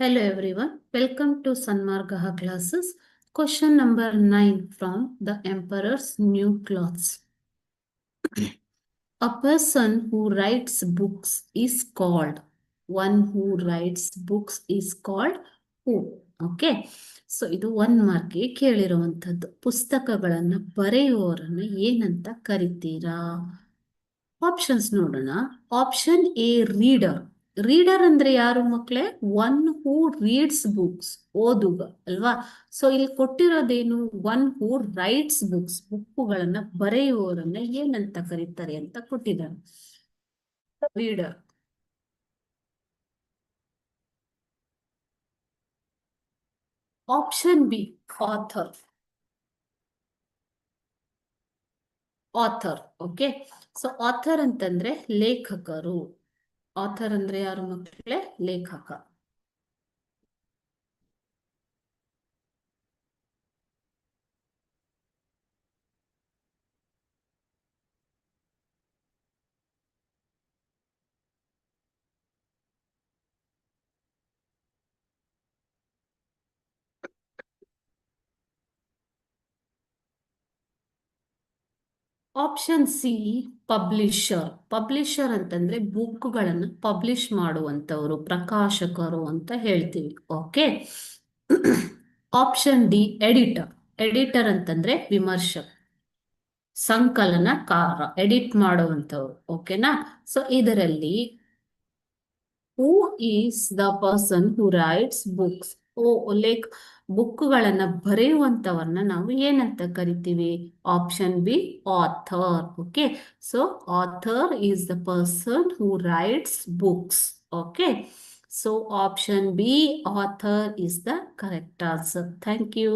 Hello everyone, welcome to Sanmargaha classes. Question number 9 from The Emperor's New Clothes. A person who writes books is called. One who writes books is called who? Okay. So ಇದು 1 ಮಾರ್ಕ್ಗೆ ಕೇಳಿರುವಂಥದ್ದು. ಪುಸ್ತಕಗಳನ್ನು ಬರೆಯುವವರನ್ನು ಏನಂತ ಕರಿತೀರಾ? Options ನೋಡೋಣ. Option A reader. Reader ಅಂದ್ರೆ ಯಾರು ಮಕ್ಕಳೇ? One who reads books, ಓದುಗ ಅಲ್ವಾ? So ಇಲ್ಲಿ ಕೊಟ್ಟಿರೋದೇನು? One who writes books, ಬುಕ್ಕುಗಳನ್ನ ಬರೆಯುವವರನ್ನ ಏನಂತ ಕರೀತಾರೆ ಅಂತ ಕೊಟ್ಟಿದ್ದಾರೆ. Reader. Option b author. Author. Okay. So author ಅಂತಂದ್ರೆ ಲೇಖಕರು. ಆಥರ್ ಅಂದ್ರೆ ಯಾರು ಮಕ್ಕಳೇ? ಲೇಖಕ. Option C publisher. ಪಬ್ಲಿಷರ್ ಅಂತಂದ್ರೆ ಬುಕ್ಗಳನ್ನು ಪಬ್ಲಿಷ್ ಮಾಡುವಂತವರು, ಪ್ರಕಾಶಕರು ಅಂತ ಹೇಳ್ತೀವಿ. Okay. Option d editor. Editor ಅಂತಂದ್ರೆ ವಿಮರ್ಶಕ, ಸಂಕಲನಕಾರ, ಎಡಿಟ್ ಮಾಡುವಂತವ್ರು. ಓಕೆನಾ? ಸೊ ಇದರಲ್ಲಿ who is the person who writes books. Like ಬುಕ್ಗಳನ್ನ ಬರೆಯುವಂತವನ್ನ ನಾವು ಏನಂತ ಕರಿತೀವಿ? Option b author. Okay. So author is the person who writes books. Okay. So option b author is the correct answer. Thank you.